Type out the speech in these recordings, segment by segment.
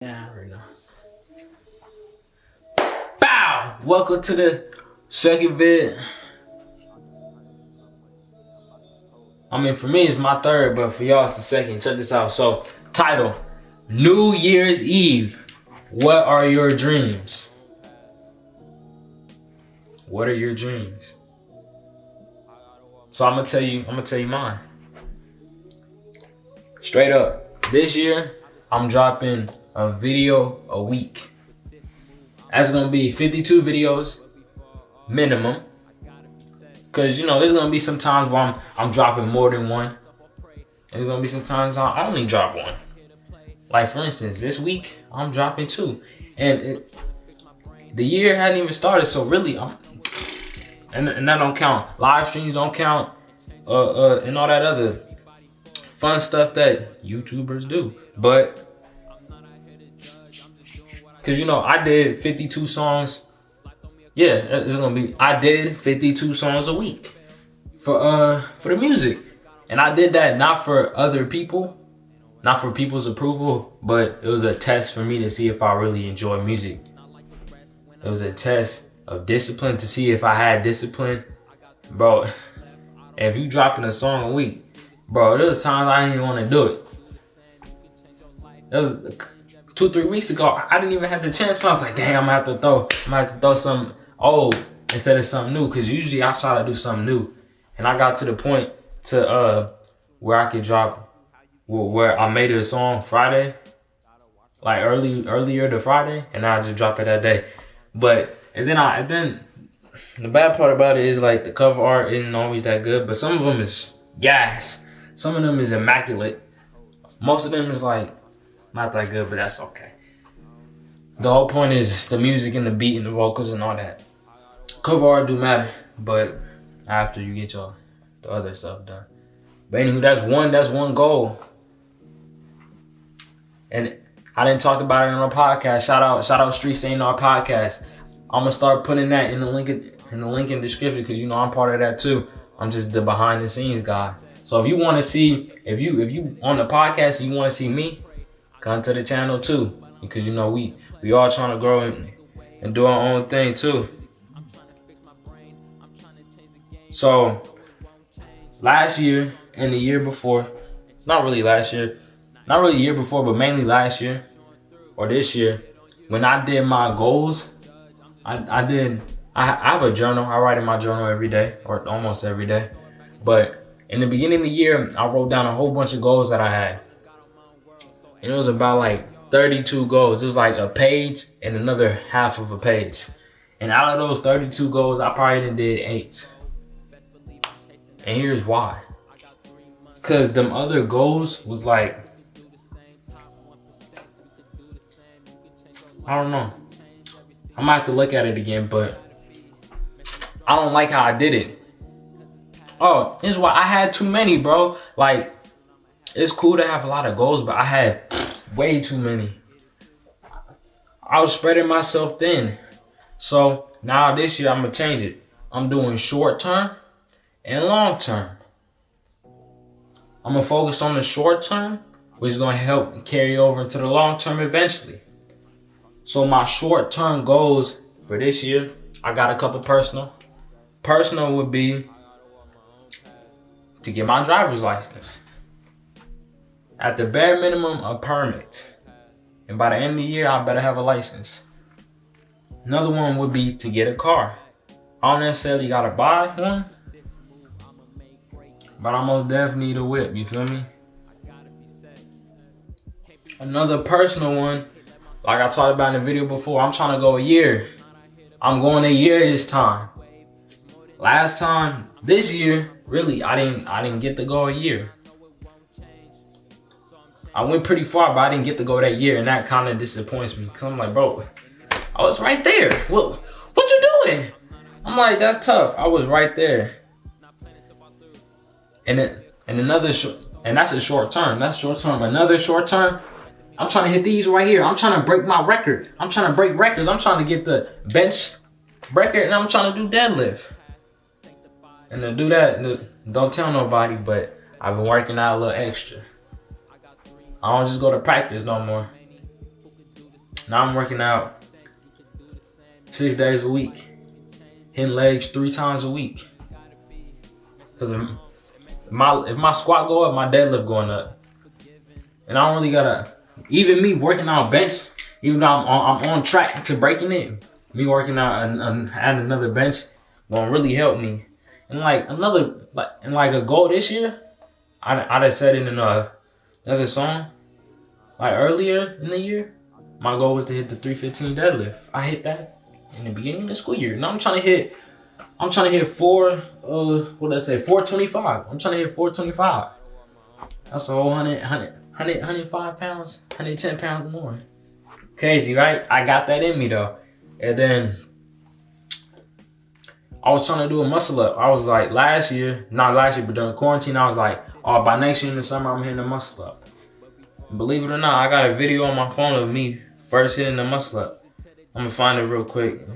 Yeah, I already know. Bow! Welcome to the second vid. I mean, for me, it's my third, but for y'all, it's the second. Check this out. So, title, New Year's Eve. What are your dreams? What are your dreams? So I'm gonna tell you mine. Straight up. This year, I'm dropping a video a week. That's gonna be 52 videos minimum. Cause there's gonna be some times where I'm dropping more than one. And there's gonna be some times I only drop one. Like for instance, this week I'm dropping two. And the year hadn't even started, so really and that don't count. Live streams don't count, and all that other fun stuff that YouTubers do. But cause I did 52 songs. Yeah, it's gonna be. I did 52 songs a week for the music, and I did that not for other people, not for people's approval, but it was a test for me to see if I really enjoy music. It was a test of discipline to see if I had discipline, bro. If you dropping a song a week, bro, there was times I didn't even want to do it. That was 2-3 weeks ago. I didn't even have the chance. So I was like, damn, I'm gonna have to throw some old instead of something new. Cause usually I try to do something new, and I got to the point to where I could drop, where I made it a song Friday, like earlier the Friday, and I just drop it that day. But and then the bad part about it is like the cover art isn't always that good, but some of them is gas. Some of them is immaculate. Most of them is like not that good, but that's okay. The whole point is the music and the beat and the vocals and all that. Cover art do matter, but after you get the other stuff done. But anywho, that's one goal. And I didn't talk about it on our podcast. Shout out Street Saying Our podcast. I'm gonna start putting that in the link in the description, because I'm part of that too. I'm just the behind the scenes guy. So if you want to see, if you on the podcast and you want to see me, come to the channel too, because we all trying to grow and do our own thing too. So last year and the year before, not really year before, but mainly last year or this year, when I did my goals, I have a journal. I write in my journal every day, or almost every day. But in the beginning of the year, I wrote down a whole bunch of goals that I had. And it was about like 32 goals. It was like a page and another half of a page. And out of those 32 goals, I probably did 8. And here's why. Cause them other goals was like, I don't know. I might have to look at it again, but I don't like how I did it. Oh, this is why I had too many, bro. Like, it's cool to have a lot of goals, but I had way too many. I was spreading myself thin. So now this year I'm gonna change it. I'm doing short term and long term. I'm gonna focus on the short term, which is gonna help carry over into the long term eventually. So my short term goals for this year, I got a couple personal. Personal would be to get my driver's license. At the bare minimum, a permit. And by the end of the year, I better have a license. Another one would be to get a car. I don't necessarily gotta buy one, but I most definitely need a whip, you feel me? Another personal one, like I talked about in the video before, I'm trying to go a year. I'm going a year this time. This year, really, I didn't get to go a year. I went pretty far, but I didn't get to go that year, and that kind of disappoints me. Cause I'm like, bro, I was right there. What you doing? I'm like, that's tough. I was right there. And that's a short term. That's short term. Another short term, I'm trying to hit these right here. I'm trying to break my record. I'm trying to break records. I'm trying to get the bench record, and I'm trying to do deadlift. And to do that, don't tell nobody, but I've been working out a little extra. I don't just go to practice no more. Now I'm working out 6 days a week, hitting legs 3 times a week. Cause if my squat go up, my deadlift going up, and I don't really gotta. Even me working out bench, even though I'm on track to breaking it, me working out and adding another bench gonna really help me. And like a goal this year, I just said it in another song. Like earlier in the year, my goal was to hit the 315 deadlift. I hit that in the beginning of the school year. Now I'm trying to hit 425. I'm trying to hit 425. That's a whole 105 pounds, 110 pounds more. Crazy, right? I got that in me though. And then I was trying to do a muscle up. I was like not last year, but during quarantine, I was like, oh, by next year in the summer, I'm hitting a muscle up. And believe it or not, I got a video on my phone of me first hitting the muscle up. I'm gonna find it real quick.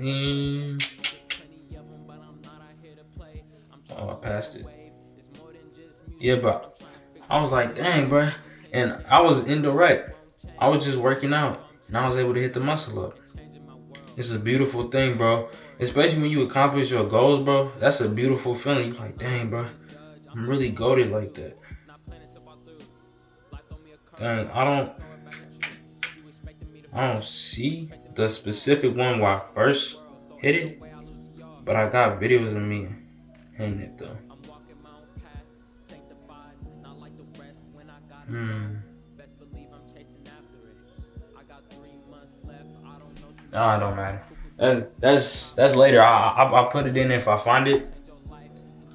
Oh, I passed it. Yeah, but I was like, dang, bro. And I was indirect. I was just working out, and I was able to hit the muscle up. It's a beautiful thing, bro. Especially when you accomplish your goals, bro. That's a beautiful feeling. You're like, dang, bro. I'm really goated like that. Dang, I don't see the specific one where I first hit it, but I got videos of me hitting it though. Nah, it don't matter. That's later. I put it in if I find it.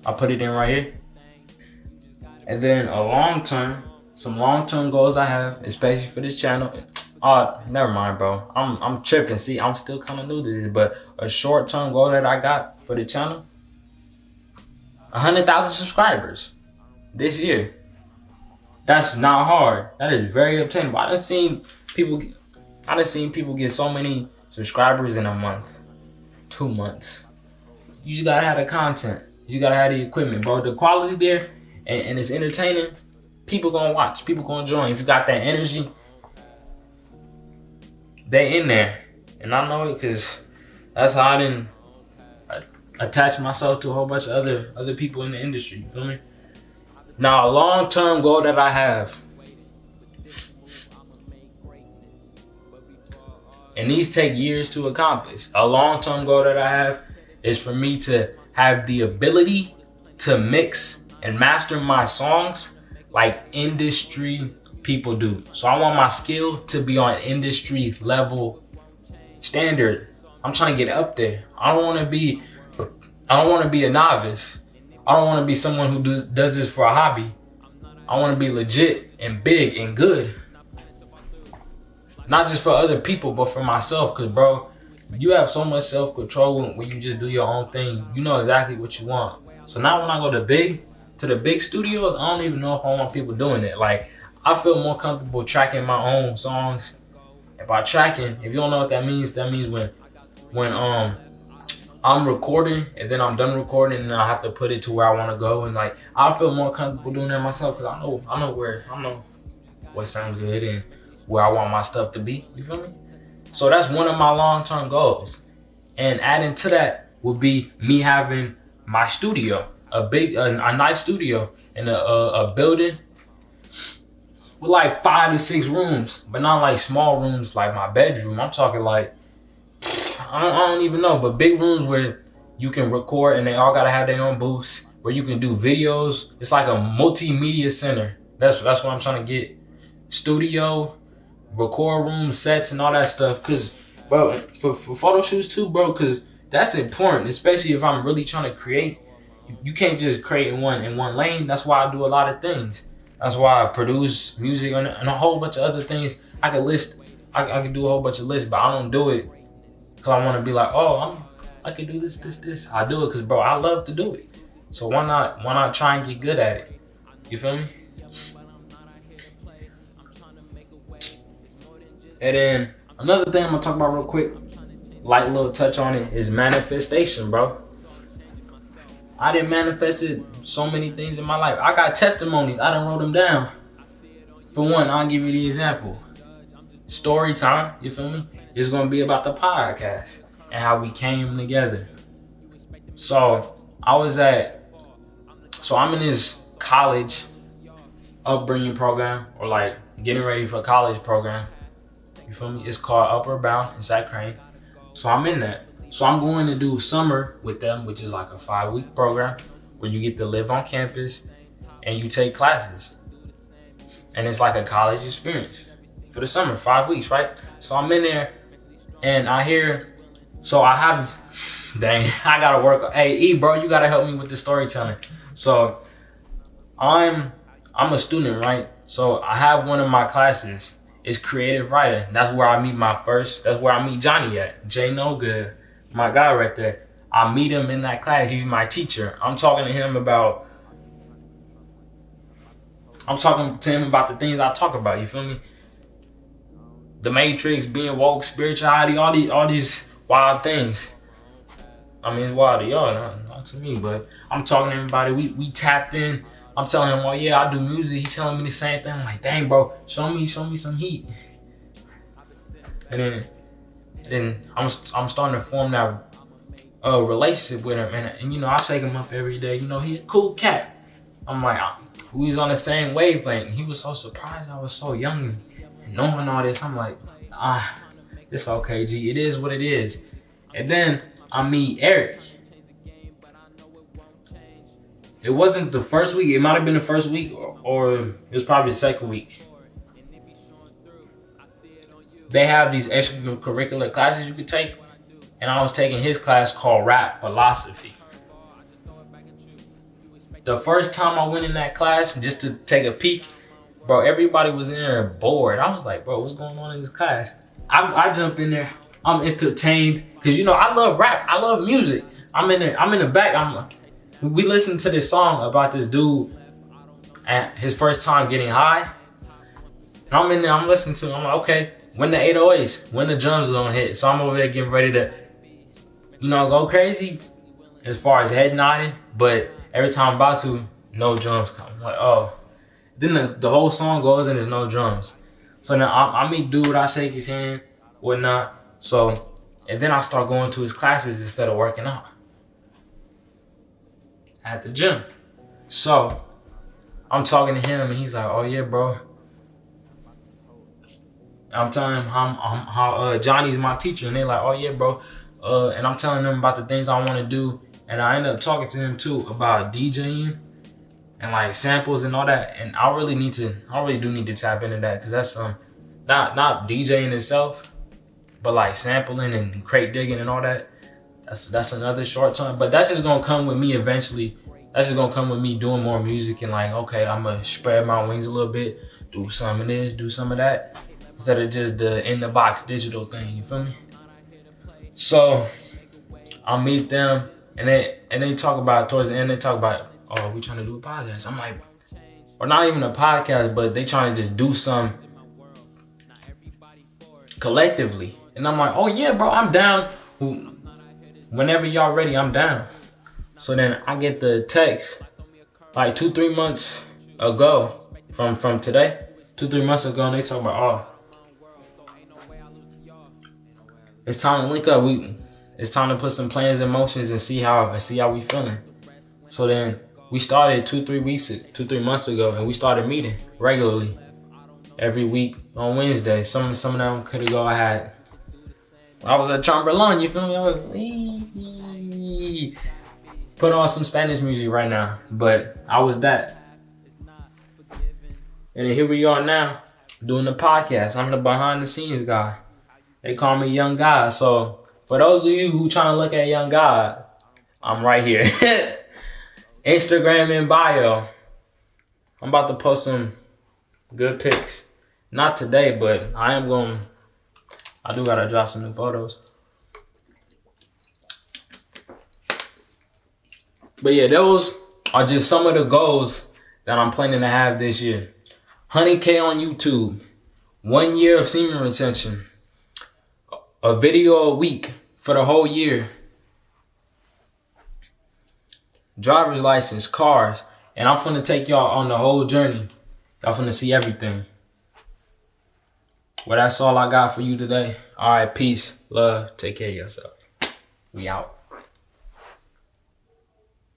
I put it in right here. And then some long-term goals I have, especially for this channel. Oh, never mind, bro. I'm tripping. See, I'm still kind of new to this, but a short-term goal that I got for the channel, 100,000 subscribers this year. That's not hard. That is very obtainable. I done seen people get so many subscribers in a month, 2 months. You just gotta have the content. You gotta have the equipment, bro. The quality there, and it's entertaining. People gonna watch. People gonna join. If you got that energy, they in there. And I know it because that's how I didn't attach myself to a whole bunch of other people in the industry. You feel me? Now, a long-term goal that I have, and these take years to accomplish. A long-term goal that I have is for me to have the ability to mix and master my songs like industry people do. So I want my skill to be on industry level standard. I'm trying to get up there. I don't want to be a novice. I don't want to be someone who does this for a hobby. I want to be legit and big and good. Not just for other people, but for myself. Cause bro, you have so much self-control when you just do your own thing. You know exactly what you want. So now when I go to the big studios, I don't even know if I want people doing it. Like, I feel more comfortable tracking my own songs. And by tracking, if you don't know what that means when I'm recording and then I'm done recording and I have to put it to where I want to go, and like I feel more comfortable doing that myself because I know what sounds good and where I want my stuff to be. You feel me? So that's one of my long-term goals. And adding to that would be me having my studio, a nice studio in a building with like 5 to 6 rooms, but not like small rooms like my bedroom. I'm talking like I don't even know, but big rooms where you can record and they all gotta have their own booths where you can do videos. It's like a multimedia center. That's what I'm trying to get. Studio, record room, sets, and all that stuff. Cause, bro, for photo shoots too, bro. Cause that's important, especially if I'm really trying to create. You can't just create in one lane. That's why I do a lot of things. That's why I produce music and a whole bunch of other things. I can do a whole bunch of lists, but I don't do it because I want to be like, oh, I can do this. I do it because, bro, I love to do it. So why not try and get good at it? You feel me? And then another thing I'm gonna talk about real quick, light little touch on it, is manifestation, bro. I done manifested so many things in my life. I got testimonies. I done wrote them down. For one, I'll give you the example. story time, you feel me? It's gonna be about the podcast and how we came together. So I'm in this college upbringing program, or like getting ready for college program. You feel me? It's called Upper Bound. It's at Crane. So I'm in that. So I'm going to do summer with them, which is like a 5-week program where you get to live on campus and you take classes. And it's like a college experience for the summer, 5 weeks, right? So I'm in there and I gotta work. Hey, E, bro, you gotta help me with the storytelling. So I'm a student, right? So I have one of my classes. It's creative writing. That's where I meet Johnny at. Jay No Good, my guy right there. I meet him in that class. He's my teacher. I'm talking to him about the things I talk about. You feel me? The Matrix, being woke, spirituality, all these wild things. I mean, it's wild to y'all, not to me, but I'm talking to him about it. We tapped in. I'm telling him, oh yeah, I do music. He's telling me the same thing. I'm like, dang, bro, show me some heat. And then I'm starting to form that relationship with him, and you know, I shake him up every day. You know, he a cool cat. I'm like, we was on the same wavelength. He was so surprised I was so young and knowing all this. I'm like, it's okay, G. It is what it is. And then I meet Eric. It wasn't the first week. It might have been the first week, or it was probably the second week. They have these extracurricular classes you could take, and I was taking his class called Rap Philosophy. The first time I went in that class just to take a peek, bro, everybody was in there bored. I was like, bro, what's going on in this class? I jump in there. I'm entertained because, you know, I love rap. I love music. I'm in there. I'm in the back. We listened to this song about this dude at his first time getting high. And I'm in there. I'm listening to it. I'm like, okay, when the 808s, when the drums don't hit. So I'm over there getting ready to, you know, go crazy as far as head nodding. But every time I'm about to, no drums come. I'm like, oh. Then the whole song goes and there's no drums. So now I meet dude, I shake his hand, whatnot. So, and then I start going to his classes instead of working out at the gym. So I'm talking to him and he's like, oh yeah, bro. I'm telling him how Johnny's my teacher, and they're like, oh yeah, bro. And I'm telling them about the things I want to do. And I end up talking to him too about DJing and like samples and all that. And I really do need to tap into that, because that's not DJing itself, but like sampling and crate digging and all that. That's another short term, but that's just gonna come with me eventually. That's just gonna come with me doing more music and like, okay, I'm gonna spread my wings a little bit, do some of this, do some of that, instead of just the in the box digital thing. You feel me? So I'll meet them and they talk about, towards the end, they talk about, oh, we trying to do a podcast. I'm like, or not even a podcast, but they trying to just do some collectively. And I'm like, oh yeah, bro, I'm down. Whenever y'all ready, I'm down. So then I get the text like 2-3 months ago from today, 2-3 months ago, and they talk about, oh, it's time to link up. It's time to put some plans in motions and see how we feeling. So then we started 2-3 months ago, and we started meeting regularly every week on Wednesday. Some of them could have go. I was at Chamberlain, you feel me? I was put on some Spanish music right now, but I was that. And then here we are now doing the podcast. I'm the behind the scenes guy. They call me Young God. So for those of you who trying to look at Young God, I'm right here. Instagram in bio. I'm about to post some good pics. Not today, but I do gotta drop some new photos. But yeah, those are just some of the goals that I'm planning to have this year. 100K on YouTube, 1 year of semen retention, a video a week for the whole year, driver's license, cars, and I'm finna take y'all on the whole journey. Y'all finna see everything. Well, that's all I got for you today. All right, peace, love, take care of yourself. We out.